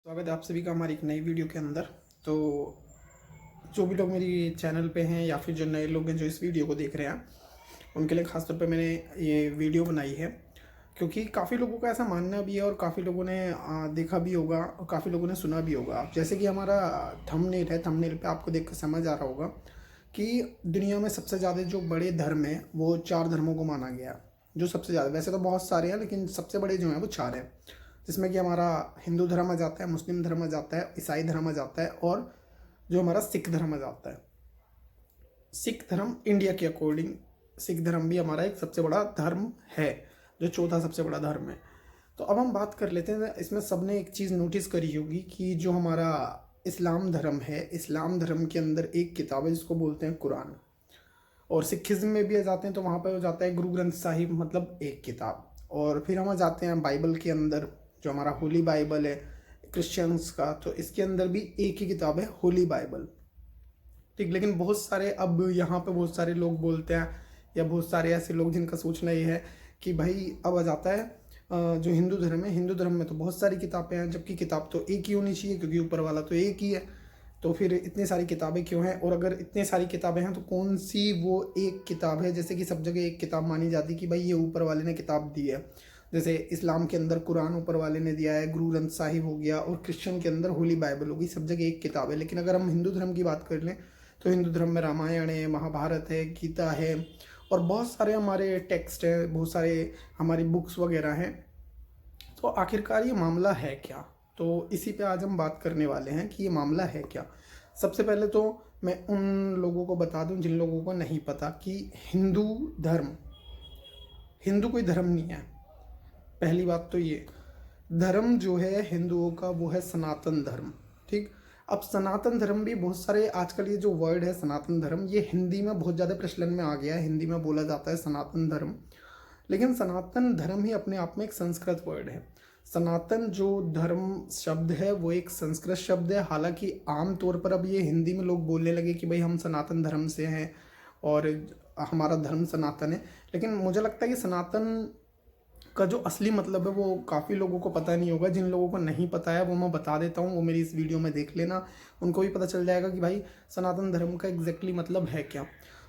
स्वागत है आप सभी का हमारी एक नई वीडियो के अंदर। तो जो भी लोग मेरी चैनल पे हैं या फिर जो नए लोग हैं जो इस वीडियो को देख रहे हैं, उनके लिए ख़ास तौर पे मैंने ये वीडियो बनाई है क्योंकि काफ़ी लोगों का ऐसा मानना भी है और काफ़ी लोगों ने देखा भी होगा और काफ़ी लोगों ने सुना भी होगा। जैसे कि हमारा थंबनेल है, थंबनेल पे आपको देख कर समझ आ रहा होगा कि दुनिया में सबसे ज़्यादा जो बड़े धर्म हैं वो 4 धर्मों को माना गया है। जो सबसे ज़्यादा, वैसे तो बहुत सारे हैं लेकिन सबसे बड़े जो हैं वो 4 हैं, जिसमें कि हमारा हिंदू धर्म आ जाता है, मुस्लिम धर्म आ जाता है, ईसाई धर्म आ जाता है और जो हमारा सिख धर्म आ जाता है। सिख धर्म इंडिया के अकॉर्डिंग सिख धर्म भी हमारा एक सबसे बड़ा धर्म है, जो चौथा सबसे बड़ा धर्म है। तो अब हम बात कर लेते हैं, इसमें सबने एक चीज़ नोटिस करी होगी कि जो हमारा इस्लाम धर्म है, इस्लाम धर्म के अंदर एक किताब है जिसको बोलते हैं कुरान। और सिखिज़्म में भी आ जाते हैं तो वहाँ पर हो जाता है गुरु ग्रंथ साहिब, मतलब एक किताब। और फिर हम आ जाते हैं बाइबल के अंदर, जो हमारा होली बाइबल है क्रिश्चियंस का, तो इसके अंदर भी एक ही किताब है, होली बाइबल। ठीक, लेकिन बहुत सारे अब यहाँ पे बहुत सारे लोग बोलते हैं या बहुत सारे ऐसे लोग जिनका सोचना ये है कि भाई अब आ जाता है जो हिंदू धर्म है, हिंदू धर्म में तो बहुत सारी किताबें हैं, जबकि किताब तो एक ही होनी चाहिए क्योंकि ऊपर वाला तो एक ही है। तो फिर इतनी सारी किताबें क्यों हैं? और अगर इतनी सारी किताबें हैं तो कौन सी वो एक किताब है? जैसे कि सब जगह एक किताब मानी जाती है कि भाई ये ऊपर वाले ने किताब दी है। जैसे इस्लाम के अंदर कुरान ऊपर वाले ने दिया है, गुरु ग्रंथ साहिब हो गया, और क्रिश्चियन के अंदर होली बाइबल होगी। सब जगह एक किताब है। लेकिन अगर हम हिंदू धर्म की बात कर लें तो हिंदू धर्म में रामायण है, महाभारत है, गीता है और बहुत सारे हमारे टेक्स्ट हैं, बहुत सारे हमारी बुक्स वगैरह हैं। तो आखिरकार ये मामला है क्या? तो इसी पे आज हम बात करने वाले हैं कि ये मामला है क्या। सबसे पहले तो मैं उन लोगों को बता दूं जिन लोगों को नहीं पता कि हिंदू धर्म, हिंदू कोई धर्म नहीं है। पहली बात तो ये, धर्म जो है हिंदुओं का वो है सनातन धर्म। ठीक, अब सनातन धर्म भी बहुत सारे, आजकल ये जो वर्ड है सनातन धर्म, ये हिंदी में बहुत ज़्यादा प्रचलन में आ गया है। हिंदी में बोला जाता है सनातन धर्म, लेकिन सनातन धर्म ही अपने आप में एक संस्कृत वर्ड है। सनातन जो धर्म शब्द है वो एक संस्कृत शब्द है। हालांकि आम तौर पर अब ये हिंदी में लोग बोलने लगे कि भाई हम सनातन धर्म से हैं और हमारा धर्म सनातन है, लेकिन मुझे लगता है कि सनातन का जो असली मतलब है वो काफ़ी लोगों को पता नहीं होगा। जिन लोगों को नहीं पता है वो मैं बता देता हूँ, वो मेरी इस वीडियो में देख लेना, उनको भी पता चल जाएगा कि भाई सनातन धर्म का एग्जैक्टली मतलब है क्या।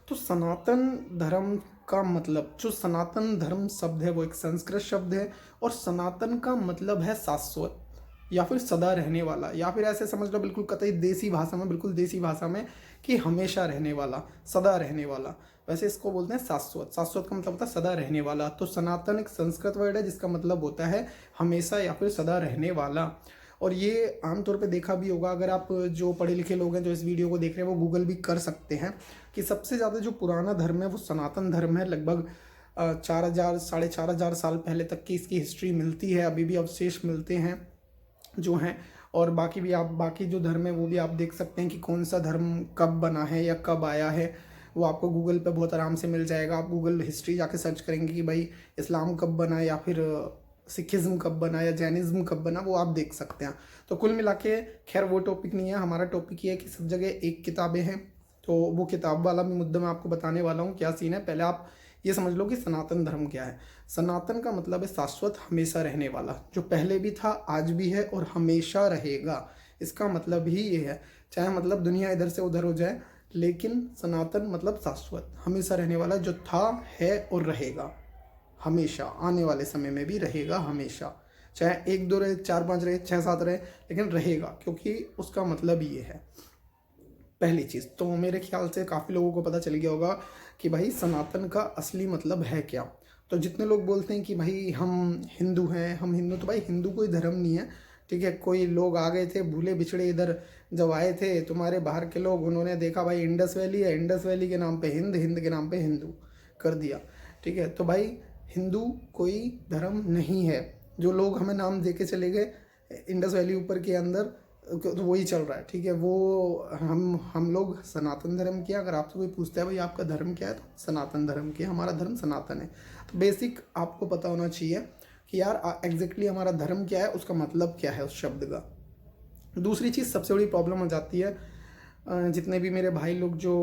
तो सनातन धर्म का मतलब, जो सनातन धर्म शब्द है वो एक संस्कृत शब्द है और सनातन का मतलब है शाश्वत या फिर सदा रहने वाला, या फिर ऐसे समझ लो बिल्कुल कतई देसी भाषा में, बिल्कुल देसी भाषा में कि हमेशा रहने वाला, सदा रहने वाला। वैसे इसको बोलते हैं शाश्वत। शाश्वत का मतलब होता है सदा रहने वाला। तो सनातन एक संस्कृत वर्ड है जिसका मतलब होता है हमेशा या फिर सदा रहने वाला। और ये आमतौर पे देखा भी होगा, अगर आप जो पढ़े लिखे लोग हैं जो इस वीडियो को देख रहे हैं वो गूगल भी कर सकते हैं कि सबसे ज़्यादा जो पुराना धर्म है वो सनातन धर्म है। लगभग 4,000 4,500 साल पहले तक की इसकी हिस्ट्री मिलती है, अभी भी अवशेष मिलते हैं जो हैं। और बाकी भी आप, बाकी जो धर्म है वो भी आप देख सकते हैं कि कौन सा धर्म कब बना है या कब आया है, वो आपको गूगल पे बहुत आराम से मिल जाएगा। आप गूगल हिस्ट्री जाके सर्च करेंगे कि भाई इस्लाम कब बना या फिर सिखिज़्म कब बना या जैनिज़्म कब बना, वो आप देख सकते हैं। तो कुल मिला के खैर वो टॉपिक नहीं है, हमारा टॉपिक ये है कि सब जगह एक किताबें हैं। तो वो किताब वाला भी मुद्दा मैं आपको बताने वाला हूँ, क्या सीन है। पहले आप ये समझ लो कि सनातन धर्म क्या है। सनातन का मतलब है शाश्वत, हमेशा रहने वाला, जो पहले भी था, आज भी है और हमेशा रहेगा। इसका मतलब ही ये है, चाहे मतलब दुनिया इधर से उधर हो जाए, लेकिन सनातन मतलब शाश्वत, हमेशा रहने वाला, जो था, है और रहेगा हमेशा, आने वाले समय में भी रहेगा हमेशा। चाहे 1 2 रहे, 4 5 रहे, 6 7 रहे, लेकिन रहेगा, क्योंकि उसका मतलब ये है। पहली चीज़ तो मेरे ख्याल से काफ़ी लोगों को पता चल गया होगा कि भाई सनातन का असली मतलब है क्या। तो जितने लोग बोलते हैं कि भाई हम हिंदू हैं, हम हिंदू, तो भाई हिंदू कोई धर्म नहीं है। ठीक है, कोई लोग आ गए थे भूले बिछड़े, इधर जब आए थे तुम्हारे बाहर के लोग, उन्होंने देखा भाई इंडस वैली है, इंडस वैली के नाम पे हिंद, हिंद के नाम पे हिंदू कर दिया। ठीक है, तो भाई हिंदू कोई धर्म नहीं है। जो लोग हमें नाम दे के चले गए इंडस वैली ऊपर के अंदर, तो वही चल रहा है। ठीक है, वो हम लोग सनातन धर्म के, अगर आपसे कोई पूछता है भाई आपका धर्म क्या है, तो सनातन धर्म के, हमारा धर्म सनातन है। तो बेसिक आपको पता होना चाहिए कि यार एग्जैक्टली हमारा धर्म क्या है, उसका मतलब क्या है उस शब्द का। दूसरी चीज़ सबसे बड़ी प्रॉब्लम हो जाती है, जितने भी मेरे भाई लोग जो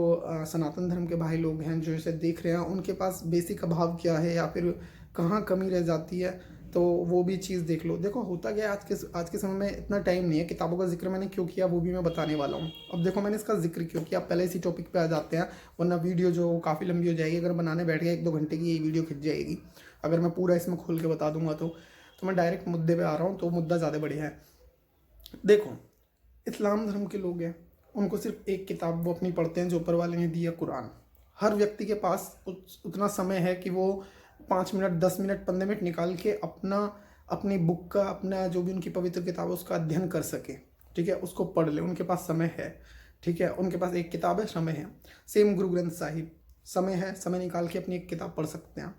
सनातन धर्म के भाई लोग हैं जो इसे देख रहे हैं, उनके पास बेसिक अभाव क्या है या फिर कहाँ कमी रह जाती है। तो वो भी चीज़ देख लो। देखो होता क्या है, आज के समय में इतना टाइम नहीं है। किताबों का जिक्र मैंने क्यों किया वो भी मैं बताने वाला हूँ। अब देखो मैंने इसका जिक्र क्यों किया, पहले इसी टॉपिक पे आ जाते हैं, वरना वीडियो जो काफ़ी लंबी हो जाएगी। अगर बनाने बैठ गया 1-2 घंटे की ये वीडियो खिंच जाएगी अगर मैं पूरा इसमें खोल के बता दूंगा तो मैं डायरेक्ट मुद्दे पे आ रहा हूँ, तो मुद्दा ज़्यादा बढ़िया है। देखो इस्लाम धर्म के लोग हैं, उनको सिर्फ एक किताब वो अपनी पढ़ते हैं जो ऊपर वाले ने दी है, कुरान। हर व्यक्ति के पास उतना समय है कि वो 5 मिनट 10 मिनट 15 मिनट निकाल के अपनी बुक का, अपना जो भी उनकी पवित्र किताब है उसका अध्ययन कर सके। ठीक है, उसको पढ़ ले, उनके पास समय है। ठीक है, उनके पास एक किताब है, समय है। सेम गुरु ग्रंथ साहिब, समय है, समय निकाल के अपनी एक किताब पढ़ सकते हैं।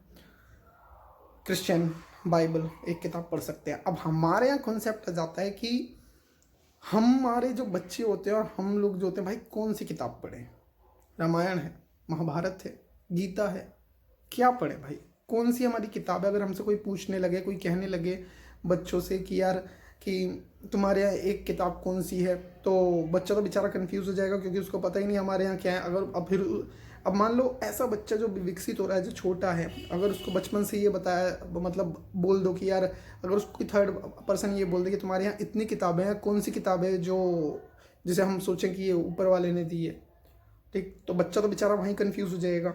क्रिश्चियन बाइबल एक किताब पढ़ सकते हैं। अब हमारे यहाँ कॉन्सेप्ट आ जाता है कि हमारे जो बच्चे होते हैं और हम लोग जो होते हैं, भाई कौन सी किताब पढ़ें? रामायण है, महाभारत है, गीता है, क्या पढ़ें भाई? कौन सी हमारी किताब है? अगर हमसे कोई पूछने लगे, कोई कहने लगे बच्चों से कि यार कि तुम्हारे यहाँ एक किताब कौन सी है, तो बच्चा तो बेचारा कंफ्यूज हो जाएगा, क्योंकि उसको पता ही नहीं हमारे यहाँ क्या है। अगर अब मान लो ऐसा बच्चा जो विकसित हो रहा है, जो छोटा है, अगर उसको बचपन से ये बताया, मतलब बोल दो कि यार, अगर उसको थर्ड पर्सन ये बोल दे कि तुम्हारे यहाँ इतनी किताबें हैं, कौन सी किताब है जो जिसे हम सोचें कि ये ऊपर वाले ने दी है, ठीक, तो बच्चा तो बेचारा वहीं कंफ्यूज हो जाएगा।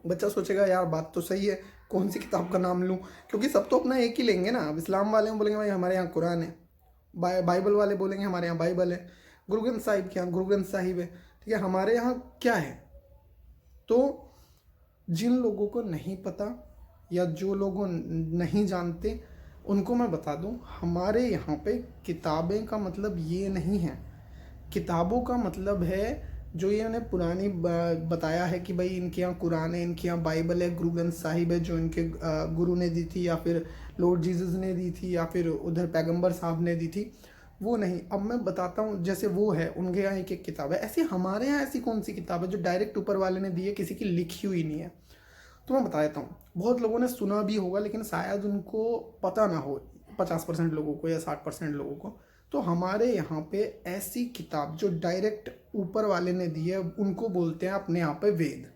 बच्चा सोचेगा यार बात तो सही है, कौन सी किताब का नाम लूँ, क्योंकि सब तो अपना एक ही लेंगे ना। अब इस्लाम वाले बोलेंगे भाई हमारे यहाँ कुरान है, बाइबल वाले बोलेंगे हमारे यहाँ बाइबल है, गुरु ग्रंथ साहिब के यहाँ गुरु ग्रंथ साहिब है। ठीक है, हमारे यहाँ क्या है? तो जिन लोगों को नहीं पता या जो लोग नहीं जानते उनको मैं बता दूं, हमारे यहाँ पे किताबें का मतलब ये नहीं है। किताबों का मतलब है जो ये उन्हें पुरानी बताया है कि भाई इनके यहाँ कुरान है, इनके यहाँ बाइबल है, गुरु ग्रंथ साहिब है जो इनके गुरु ने दी थी, या फिर लॉर्ड जीसस ने दी थी, या फिर उधर पैगंबर साहब ने दी थी, वो नहीं। अब मैं बताता हूँ, जैसे वो है उनके यहाँ एक एक किताब है, ऐसी हमारे यहाँ ऐसी कौन सी किताब है जो डायरेक्ट ऊपर वाले ने दी है, किसी की लिखी हुई नहीं है? तो मैं बता देता हूँ, बहुत लोगों ने सुना भी होगा लेकिन शायद उनको पता ना हो, 50% लोगों को या 60% लोगों को। तो हमारे यहाँ पे ऐसी किताब जो डायरेक्ट ऊपर वाले ने दी है उनको बोलते हैं अपने यहाँ पे वेद।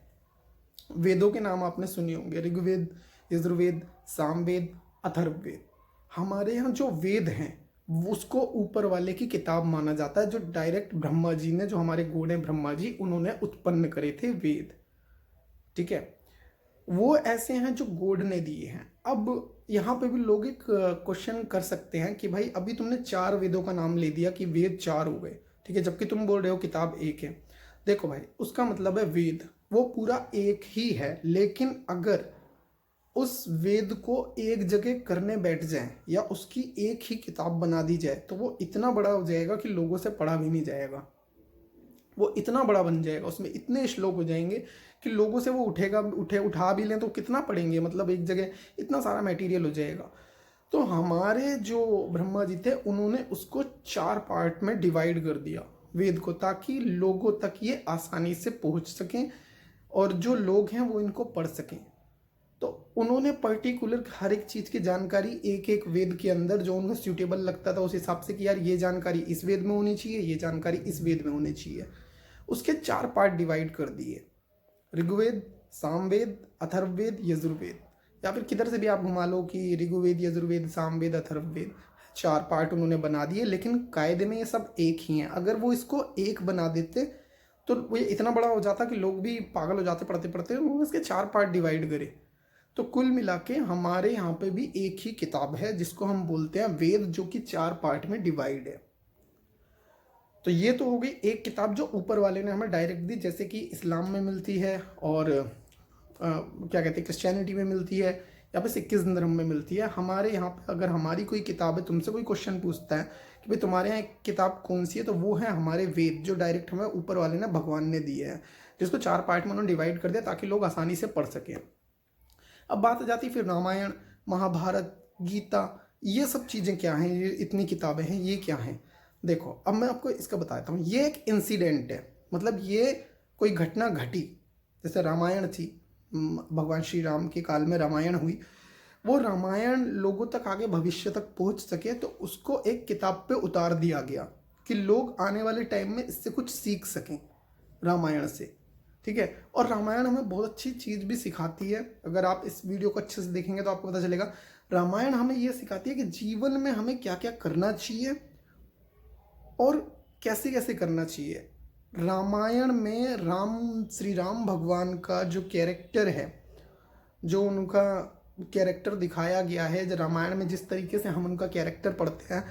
वेदों के नाम आपने सुने होंगे, ऋग्वेद, यजुर्वेद, सामवेद, अथर्ववेद। हमारे यहाँ जो वेद हैं उसको ऊपर वाले की किताब माना जाता है, जो डायरेक्ट ब्रह्मा जी ने, जो हमारे गॉड हैं ब्रह्मा जी, उन्होंने उत्पन्न करे थे वेद। ठीक है, वो ऐसे हैं जो गॉड ने दिए हैं। अब यहाँ पे भी लोग एक क्वेश्चन कर सकते हैं कि भाई अभी तुमने 4 वेदों का नाम ले दिया कि वेद 4 हो गए, ठीक है, जबकि तुम बोल रहे हो किताब एक है। देखो भाई, उसका मतलब है वेद वो पूरा एक ही है, लेकिन अगर उस वेद को एक जगह करने बैठ जाए या उसकी एक ही किताब बना दी जाए तो वो इतना बड़ा हो जाएगा कि लोगों से पढ़ा भी नहीं जाएगा। वो इतना बड़ा बन जाएगा, उसमें इतने श्लोक हो जाएंगे कि लोगों से वो उठा भी लें तो कितना पढ़ेंगे, मतलब एक जगह इतना सारा मटेरियल हो जाएगा। तो हमारे जो ब्रह्मा जी थे उन्होंने उसको 4 पार्ट में डिवाइड कर दिया वेद को, ताकि लोगों तक ये आसानी से पहुंच सकें और जो लोग हैं वो इनको पढ़ सकें। तो उन्होंने पर्टिकुलर हर एक चीज़ की जानकारी एक एक वेद के अंदर जो उनको सूटेबल लगता था उस हिसाब से कि यार ये जानकारी इस वेद में होनी चाहिए, ये जानकारी इस वेद में होनी चाहिए, उसके 4 पार्ट डिवाइड कर दिए, ऋग्वेद, सामवेद, अथर्ववेद, यजुर्वेद, या फिर किधर से भी आप घुमा लो कि ऋग्वेद, यजुर्वेद, सामवेद, अथर्ववेद, 4 पार्ट उन्होंने बना दिए। लेकिन कायदे में ये सब एक ही हैं। अगर वो इसको एक बना देते तो वो इतना बड़ा हो जाता कि लोग भी पागल हो जाते पढ़ते पढ़ते। वो इसके 4 पार्ट डिवाइड करे, तो कुल मिला के हमारे यहाँ पे भी एक ही किताब है जिसको हम बोलते हैं वेद, जो कि 4 पार्ट में डिवाइड है। तो ये तो हो गई एक किताब जो ऊपर वाले ने हमें डायरेक्ट दी, जैसे कि इस्लाम में मिलती है और क्या कहते हैं क्रिश्चियनिटी में मिलती है या फिर सिखिज्म धर्म में मिलती है। हमारे यहाँ पे अगर हमारी कोई किताब है, तुमसे कोई क्वेश्चन पूछता है कि भाई तुम्हारे यहाँ एक किताब कौन सी है, तो वो है हमारे वेद, जो डायरेक्ट हमें ऊपर वाले ने, भगवान ने दिए है, जिसको 4 पार्ट में उन्होंने डिवाइड कर दिया ताकि लोग आसानी से पढ़ सकें। अब बात आ जाती फिर रामायण, महाभारत, गीता, ये सब चीज़ें क्या हैं, ये इतनी किताबें हैं, ये क्या हैं? देखो अब मैं आपको इसका बताता हूँ। ये एक इंसिडेंट है, मतलब ये कोई घटना घटी। जैसे रामायण थी, भगवान श्री राम के काल में रामायण हुई, वो रामायण लोगों तक आगे भविष्य तक पहुँच सके तो उसको एक किताब पे उतार दिया गया कि लोग आने वाले टाइम में इससे कुछ सीख सकें रामायण से। ठीक है, और रामायण हमें बहुत अच्छी चीज़ भी सिखाती है। अगर आप इस वीडियो को अच्छे से देखेंगे तो आपको पता चलेगा रामायण हमें ये सिखाती है कि जीवन में हमें क्या क्या करना चाहिए और कैसे कैसे करना चाहिए। रामायण में श्री राम भगवान का जो कैरेक्टर है, जो उनका कैरेक्टर दिखाया गया है, जो रामायण में जिस तरीके से हम उनका कैरेक्टर पढ़ते हैं,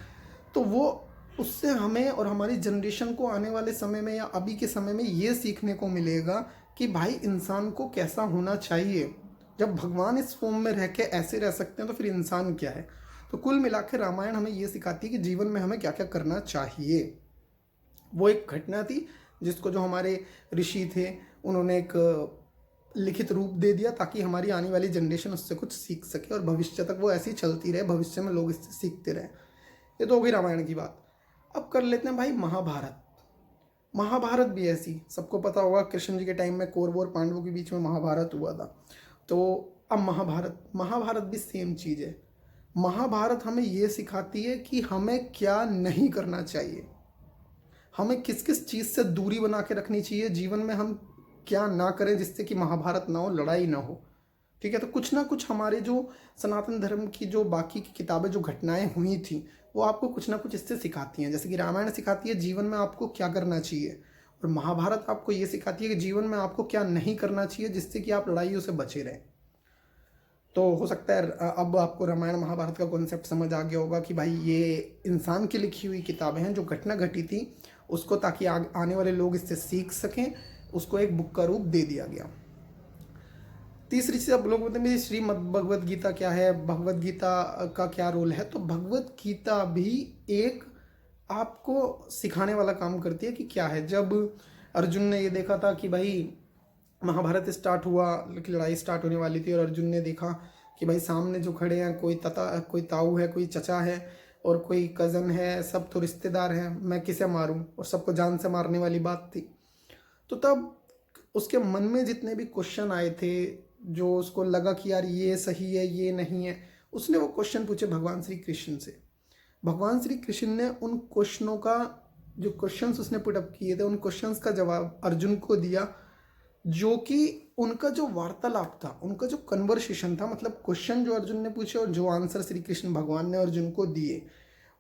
तो वो उससे हमें और हमारी जनरेशन को आने वाले समय में या अभी के समय में ये सीखने को मिलेगा कि भाई इंसान को कैसा होना चाहिए। जब भगवान इस फॉर्म में रह के ऐसे रह सकते हैं तो फिर इंसान क्या है। तो कुल मिलाकर रामायण हमें ये सिखाती है कि जीवन में हमें क्या क्या करना चाहिए। वो एक घटना थी जिसको जो हमारे ऋषि थे उन्होंने एक लिखित रूप दे दिया ताकि हमारी आने वाली जनरेशन उससे कुछ सीख सके और भविष्य तक वो ऐसी चलती रहे, भविष्य में लोग इससे सीखते रहे। ये तो हो गई रामायण की बात। अब कर लेते हैं भाई महाभारत। महाभारत भी ऐसी, सबको पता होगा कृष्ण जी के टाइम में कौरवों और पांडवों के बीच में महाभारत हुआ था। तो अब महाभारत भी सेम चीज़ है। महाभारत हमें ये सिखाती है कि हमें क्या नहीं करना चाहिए, हमें किस किस चीज़ से दूरी बना के रखनी चाहिए, जीवन में हम क्या ना करें जिससे कि महाभारत ना हो, लड़ाई ना हो। ठीक है, तो कुछ ना कुछ हमारे जो सनातन धर्म की जो बाकी की किताबें जो घटनाएं हुई थी वो आपको कुछ ना कुछ इससे सिखाती हैं। जैसे कि रामायण सिखाती है जीवन में आपको क्या करना चाहिए, और महाभारत आपको ये सिखाती है कि जीवन में आपको क्या नहीं करना चाहिए जिससे कि आप लड़ाइयों से बचे रहें। तो हो सकता है अब आपको रामायण महाभारत का कॉन्सेप्ट समझ आ गया होगा कि भाई ये इंसान की लिखी हुई किताबें हैं, जो घटना घटी थी उसको ताकि आने वाले लोग इससे सीख सकें, उसको एक बुक का रूप दे दिया गया। तीसरी चीज़, अब लोग बोलते हैं श्रीमद् भगवद गीता क्या है, भगवद गीता का क्या रोल है। तो भगवद गीता भी एक आपको सिखाने वाला काम करती है कि क्या है। जब अर्जुन ने ये देखा था कि भाई महाभारत स्टार्ट हुआ, लड़ाई स्टार्ट होने वाली थी, और अर्जुन ने देखा कि भाई सामने जो खड़े हैं कोई ताऊ है, कोई चचा है और कोई कज़न है, सब तो रिश्तेदार हैं, मैं किसे मारूं, और सबको जान से मारने वाली बात थी। तो तब उसके मन में जितने भी क्वेश्चन आए थे, जो उसको लगा कि यार ये सही है ये नहीं है, उसने वो क्वेश्चन पूछे भगवान श्री कृष्ण से। भगवान श्री कृष्ण ने उन क्वेश्चनों का, जो क्वेश्चंस उसने पुटअप किए थे, उन क्वेश्चंस का जवाब अर्जुन को दिया, जो कि उनका जो वार्तालाप था, उनका जो कन्वर्सेशन था, मतलब क्वेश्चन जो अर्जुन ने पूछे और जो आंसर श्री कृष्ण भगवान ने अर्जुन को दिए,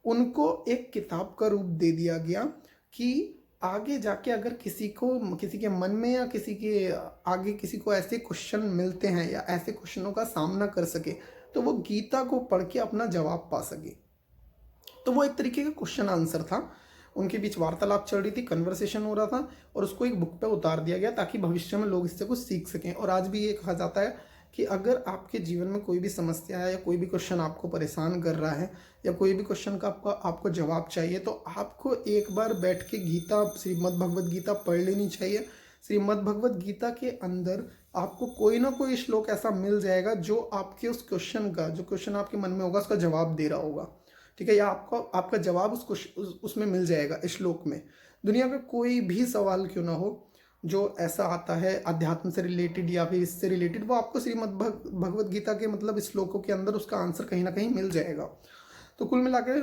उनको एक किताब का रूप दे दिया गया कि आगे जाके अगर किसी के मन में या किसी के आगे किसी को ऐसे क्वेश्चन मिलते हैं या ऐसे क्वेश्चनों का सामना कर सके तो वो गीता को पढ़ के अपना जवाब पा सके। तो वो एक तरीके का क्वेश्चन आंसर था, उनके बीच वार्तालाप चल रही थी, कन्वर्सेशन हो रहा था, और उसको एक बुक पे उतार दिया गया ताकि भविष्य में लोग इससे कुछ सीख सकें। और आज भी ये कहा जाता है कि अगर आपके जीवन में कोई भी समस्या है या कोई भी क्वेश्चन आपको परेशान कर रहा है या कोई भी क्वेश्चन का आपको जवाब चाहिए, तो आपको एक बार बैठ के गीता, श्रीमद् भगवद गीता पढ़ लेनी चाहिए। श्रीमद् भगवद गीता के अंदर आपको कोई ना कोई श्लोक ऐसा मिल जाएगा जो आपके उस क्वेश्चन का, जो क्वेश्चन आपके मन में होगा उसका जवाब दे रहा होगा। ठीक है, या आपका जवाब उसमें मिल जाएगा इस श्लोक में। दुनिया का कोई भी सवाल क्यों ना हो जो ऐसा आता है अध्यात्म से रिलेटेड या फिर इससे रिलेटेड, वो आपको श्रीमद् भगवद गीता के मतलब श्लोकों के अंदर उसका आंसर कहीं ना कहीं मिल जाएगा। तो कुल मिलाकर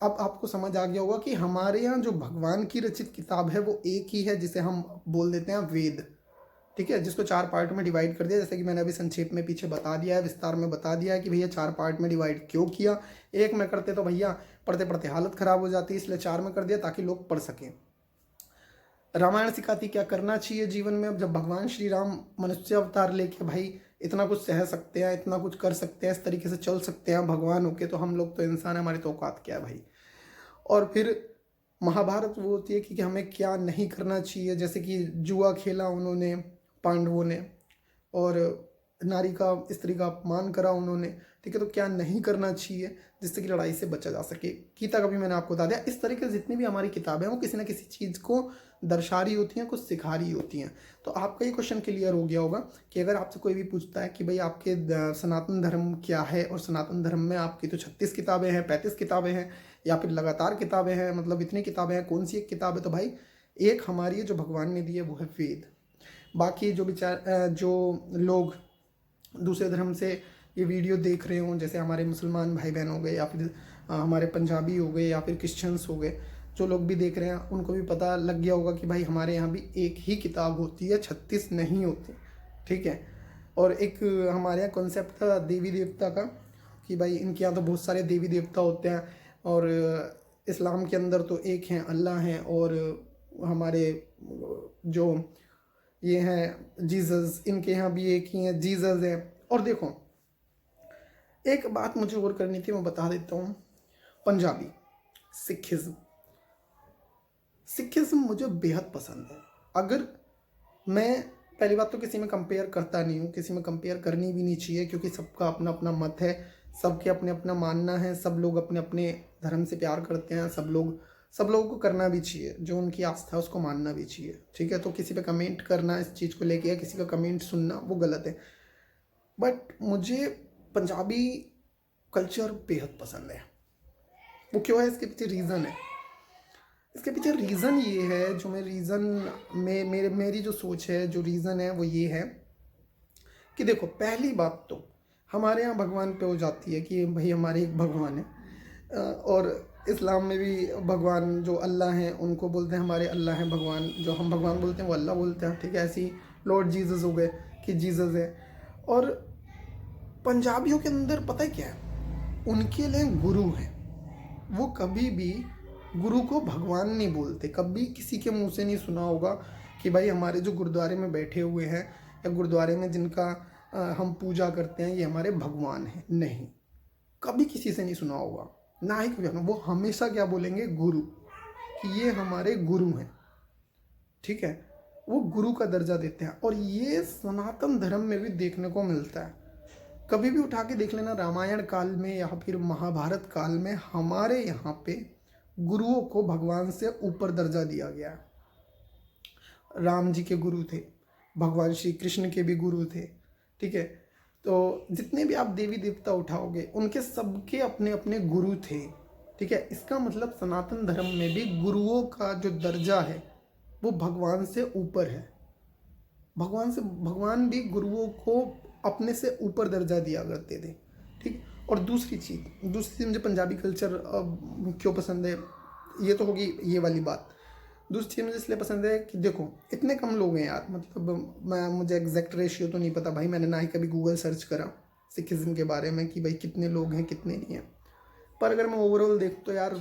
अब आपको समझ आ गया होगा कि हमारे यहाँ जो भगवान की रचित किताब है वो एक ही है, जिसे हम बोल देते हैं वेद। ठीक है, जिसको 4 पार्ट में डिवाइड कर दिया, जैसे कि मैंने अभी संक्षेप में पीछे बता दिया है, विस्तार में बता दिया है कि भैया 4 पार्ट में डिवाइड क्यों किया। एक में करते तो भैया पढ़ते पढ़ते हालत ख़राब हो जाती है, इसलिए 4 में कर दिया ताकि लोग पढ़ सकें। रामायण सिखाती क्या करना चाहिए जीवन में। अब जब भगवान श्री राम मनुष्य अवतार लेके भाई इतना कुछ सह सकते हैं, इतना कुछ कर सकते हैं, इस तरीके से चल सकते हैं भगवान होके, तो हम लोग तो इंसान है, हमारी तो औकात क्या है भाई। और फिर महाभारत वो होती है कि हमें क्या नहीं करना चाहिए, जैसे कि जुआ खेला उन्होंने पांडवों ने, और नारी का, स्त्री का अपमान करा उन्होंने। ठीक है, तो क्या नहीं करना चाहिए जिससे कि लड़ाई से बचा जा सके। गीता का भी मैंने आपको बता दिया। इस तरीके से जितनी भी हमारी किताबें हैं वो किसी ना किसी चीज़ को दर्शा रही होती हैं, कुछ सिखा रही होती हैं। तो आपका ये क्वेश्चन क्लियर हो गया होगा कि अगर आपसे कोई भी पूछता है कि भाई आपके सनातन धर्म क्या है, और सनातन धर्म में आपकी तो 36 किताबें हैं, 35 किताबें हैं, या फिर लगातार किताबें हैं, मतलब इतनी किताबें हैं, कौन सी एक किताब है, तो भाई एक हमारी है जो भगवान ने दी है, वो है वेद। बाकी जो लोग दूसरे धर्म से ये वीडियो देख रहे हों, जैसे हमारे मुसलमान भाई बहन हो गए, या फिर हमारे पंजाबी हो गए, या फिर क्रिश्चियंस हो गए, जो लोग भी देख रहे हैं उनको भी पता लग गया होगा कि भाई हमारे यहाँ भी एक ही किताब होती है, 36 नहीं होती। ठीक है, और एक हमारे यहाँ कॉन्सेप्ट था देवी देवता का, कि भाई इनके यहाँ तो बहुत सारे देवी देवता होते हैं, और इस्लाम के अंदर तो एक हैं, अल्लाह हैं, और हमारे जो ये हैं जीसस, इनके यहाँ भी एक ही हैं, जीसस है। और देखो एक बात मुझे और करनी थी, मैं बता देता हूँ। पंजाबी सिखिज़्म, सिखिज़्म मुझे बेहद पसंद है। अगर मैं पहली बात तो किसी में कंपेयर करता नहीं हूँ, किसी में कंपेयर करनी भी नहीं चाहिए, क्योंकि सबका अपना अपना मत है, सबके अपने अपना मानना है, सब लोग अपने अपने धर्म से प्यार करते हैं, सब लोगों को करना भी चाहिए, जो उनकी आस्था है उसको मानना भी चाहिए, ठीक है। तो किसी पे कमेंट करना इस चीज़ को लेके या किसी का कमेंट सुनना वो गलत है। बट मुझे पंजाबी कल्चर बेहद पसंद है। वो क्यों है, इसके पीछे रीज़न है। इसके पीछे रीज़न ये है, जो मैं रीज़न में मेरी जो सोच है, जो रीज़न है वो ये है कि देखो, पहली बात तो हमारे यहाँ भगवान पे हो जाती है कि भाई हमारे एक भगवान है, और इस्लाम में भी भगवान जो अल्लाह हैं उनको बोलते हैं हमारे अल्लाह हैं भगवान, जो हम भगवान बोलते हैं वो अल्लाह बोलते हैं, ठीक है। ऐसे ही लॉर्ड जीसस हो गए कि जीसस है। और पंजाबियों के अंदर पता है क्या है, उनके लिए गुरु है, वो कभी भी गुरु को भगवान नहीं बोलते। कभी किसी के मुंह से नहीं सुना होगा कि भाई हमारे जो गुरुद्वारे में बैठे हुए हैं या गुरुद्वारे में जिनका हम पूजा करते हैं ये हमारे भगवान हैं, नहीं, कभी किसी से नहीं सुना होगा, ना ही कभी। वो हमेशा क्या बोलेंगे, गुरु, कि ये हमारे गुरु हैं, ठीक है। वो गुरु का दर्जा देते हैं, और ये सनातन धर्म में भी देखने को मिलता है। कभी भी उठा के देख लेना, रामायण काल में या फिर महाभारत काल में हमारे यहाँ पे गुरुओं को भगवान से ऊपर दर्जा दिया गया है। राम जी के गुरु थे, भगवान श्री कृष्ण के भी गुरु थे, ठीक है। तो जितने भी आप देवी देवता उठाओगे उनके सबके अपने अपने गुरु थे, ठीक है। इसका मतलब सनातन धर्म में भी गुरुओं का जो दर्जा है वो भगवान से ऊपर है। भगवान भी गुरुओं को अपने से ऊपर दर्जा दिया करते थे, ठीक। और दूसरी चीज़ मुझे पंजाबी कल्चर क्यों पसंद है, ये तो होगी ये वाली बात। दूसरी चीज़ मुझे इसलिए पसंद है कि देखो इतने कम लोग हैं यार, मतलब मुझे एग्जैक्ट रेशियो तो नहीं पता भाई, मैंने ना ही कभी गूगल सर्च करा सिखिज़्म के बारे में कि भाई कितने लोग हैं कितने नहीं हैं। पर अगर मैं ओवरऑल देखूँ तो यार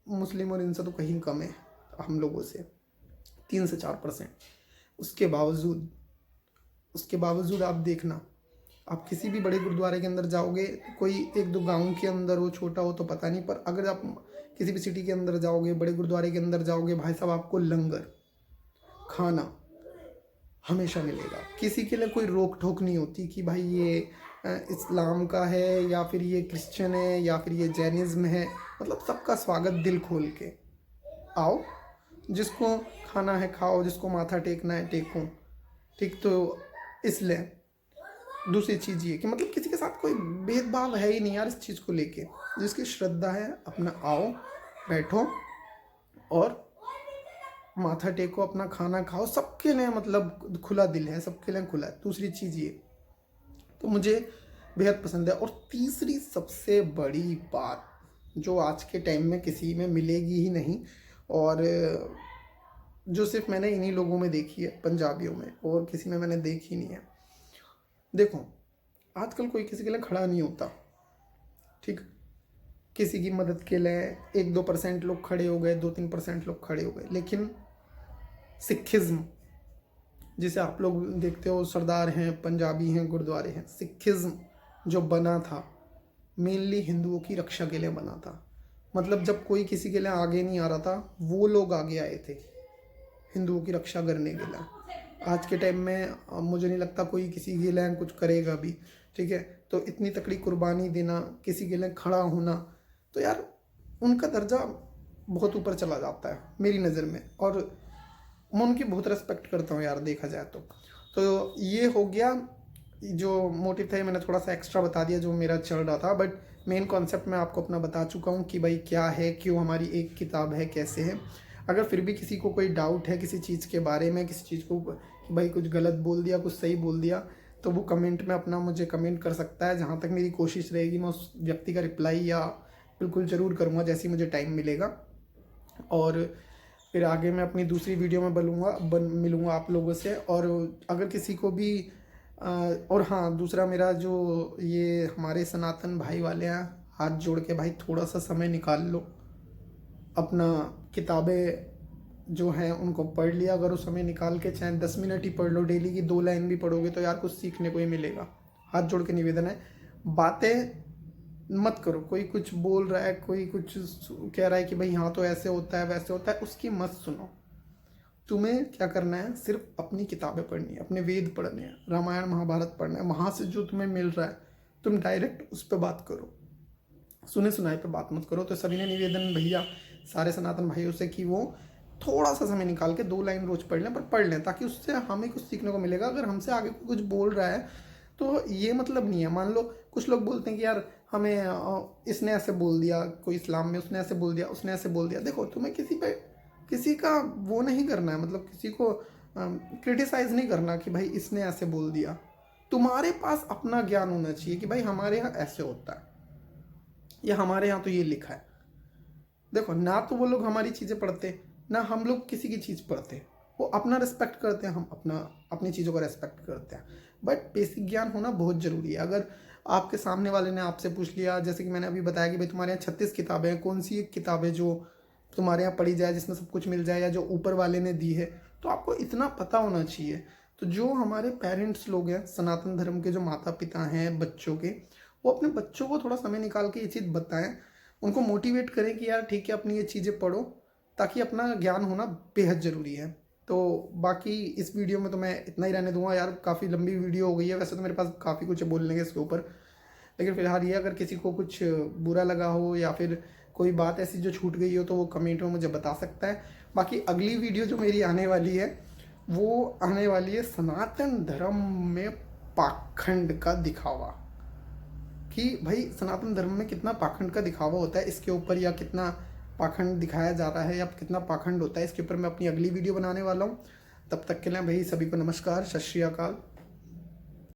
मुस्लिम और इनसे तो कहीं कम है हम लोगों से, 3 से 4%। उसके बावजूद आप देखना, आप किसी भी बड़े गुरुद्वारे के अंदर जाओगे, कोई 1-2 गांव के अंदर हो, छोटा हो तो पता नहीं, पर अगर आप किसी भी सिटी के अंदर जाओगे, बड़े गुरुद्वारे के अंदर जाओगे, भाई साहब आपको लंगर खाना हमेशा मिलेगा। किसी के लिए कोई रोक टोक नहीं होती कि भाई ये इस्लाम का है या फिर ये क्रिश्चियन है या फिर ये जैनिज़्म है, मतलब सबका स्वागत दिल खोल के। आओ, जिसको खाना है खाओ, जिसको माथा टेकना है टेको, ठीक। तो इसलिए दूसरी चीज़ ये कि मतलब किसी के साथ कोई भेदभाव है ही नहीं यार इस चीज़ को लेके। जिसकी श्रद्धा है अपना आओ, बैठो और माथा टेको, अपना खाना खाओ, सबके लिए मतलब खुला दिल है, सबके लिए खुला है। दूसरी चीज़ ये तो मुझे बेहद पसंद है। और तीसरी सबसे बड़ी बात जो आज के टाइम में किसी में मिलेगी ही नहीं, और जो सिर्फ मैंने इन्हीं लोगों में देखी है, पंजाबियों में, और किसी में मैंने देखी नहीं है। देखो आजकल कोई किसी के लिए खड़ा नहीं होता, ठीक। किसी की मदद के लिए 1-2% लोग खड़े हो गए, 2-3% लोग खड़े हो गए, लेकिन सिखिज़्म जिसे आप लोग देखते हो, सरदार हैं, पंजाबी हैं, गुरुद्वारे हैं, सिखिज़्म जो बना था मेनली हिंदुओं की रक्षा के लिए बना था। मतलब जब कोई किसी के लिए आगे नहीं आ रहा था, वो लोग आगे आए थे हिंदुओं की रक्षा करने के लिए। आज के टाइम में मुझे नहीं लगता कोई किसी के लिए कुछ करेगा भी, ठीक है। तो इतनी तकड़ी कुर्बानी देना, किसी के लिए खड़ा होना, तो यार उनका दर्जा बहुत ऊपर चला जाता है मेरी नज़र में, और मैं उनकी बहुत रेस्पेक्ट करता हूँ यार, देखा जाए तो ये हो गया जो मोटिव था, मैंने थोड़ा सा एक्स्ट्रा बता दिया जो मेरा चल रहा था। बट मेन कॉन्सेप्ट मैं आपको अपना बता चुका हूँ कि भाई क्या है, क्यों हमारी एक किताब है, कैसे है। अगर फिर भी किसी को कोई डाउट है किसी चीज़ के बारे में, किसी चीज़ को कि भाई कुछ गलत बोल दिया, कुछ सही बोल दिया, तो वो कमेंट में अपना मुझे कमेंट कर सकता है। जहाँ तक मेरी कोशिश रहेगी मैं उस व्यक्ति का रिप्लाई या बिल्कुल ज़रूर करूँगा जैसे मुझे टाइम मिलेगा। और फिर आगे मैं अपनी दूसरी वीडियो में मिलूँगा आप लोगों से। और अगर किसी को भी और हाँ, दूसरा मेरा जो ये हमारे सनातन भाई वाले हैं, हाथ जोड़ के भाई थोड़ा सा समय निकाल लो, अपना किताबें जो हैं उनको पढ़ लिया, अगर उस समय निकाल के चाहे 10 मिनट ही पढ़ लो, डेली की 2 लाइन भी पढ़ोगे तो यार कुछ सीखने को ही मिलेगा। हाथ जोड़ के निवेदन है, बातें मत करो। कोई कुछ बोल रहा है, कोई कुछ कह रहा है कि भाई हाँ तो ऐसे होता है वैसे होता है, उसकी मत सुनो। तुम्हें क्या करना है, सिर्फ अपनी किताबें पढ़नी है, अपने वेद पढ़ने हैं, रामायण महाभारत पढ़ना है, वहाँ से जो तुम्हें मिल रहा है तुम डायरेक्ट उस पर बात करो, सुने सुनाए पे बात मत करो। तो सभी ने निवेदन भैया सारे सनातन भाइयों से कि वो थोड़ा सा समय निकाल के 2 लाइन रोज पढ़ लें, पर पढ़ लें, ताकि उससे हमें कुछ सीखने को मिलेगा। अगर हमसे आगे कुछ बोल रहा है तो ये मतलब नहीं है, मान लो कुछ लोग बोलते हैं कि यार हमें इसने ऐसे बोल दिया, कोई इस्लाम में उसने ऐसे बोल दिया, उसने ऐसे बोल दिया। देखो, तुम्हें किसी का वो नहीं करना है, मतलब किसी को क्रिटिसाइज नहीं करना कि भाई इसने ऐसे बोल दिया। तुम्हारे पास अपना ज्ञान होना चाहिए कि भाई हमारे यहाँ ऐसे होता है, या हमारे यहाँ तो ये लिखा है। देखो, ना तो वो लोग हमारी चीज़ें पढ़ते, ना हम लोग किसी की चीज़ पढ़ते। वो अपना रिस्पेक्ट करते हैं, हम अपनी चीज़ों का रिस्पेक्ट करते हैं। बट बेसिक ज्ञान होना बहुत ज़रूरी है। अगर आपके सामने वाले ने आपसे पूछ लिया, जैसे कि मैंने अभी बताया कि भाई तुम्हारे यहाँ 36 किताबें हैं, कौन सी एक किताब है जो तुम्हारे यहाँ पढ़ी जाए, जिसमें सब कुछ मिल जाए, या जो ऊपर वाले ने दी है, तो आपको इतना पता होना चाहिए। तो जो हमारे पेरेंट्स लोग हैं, सनातन धर्म के जो माता पिता हैं बच्चों के, वो अपने बच्चों को थोड़ा समय निकाल के ये चीज़ बताएं, उनको मोटिवेट करें कि यार ठीक है, अपनी ये चीज़ें पढ़ो, ताकि अपना ज्ञान होना बेहद ज़रूरी है। तो बाकी इस वीडियो में तो मैं इतना ही रहने दूंगा यार, काफ़ी लंबी वीडियो हो गई है। वैसे तो मेरे पास काफ़ी कुछ बोलने के इसके ऊपर, लेकिन फिलहाल ये, अगर किसी को कुछ बुरा लगा हो या फिर कोई बात ऐसी जो छूट गई हो तो वो कमेंट में मुझे बता सकता है। बाकी अगली वीडियो जो मेरी आने वाली है वो आने वाली है सनातन धर्म में पाखंड का दिखावा, कि भाई सनातन धर्म में कितना पाखंड का दिखावा होता है इसके ऊपर, या कितना पाखंड दिखाया जा रहा है, या कितना पाखंड होता है, इसके ऊपर मैं अपनी अगली वीडियो बनाने वाला हूँ। तब तक के लिए भाई सभी को नमस्कार, सत श्री अकाल।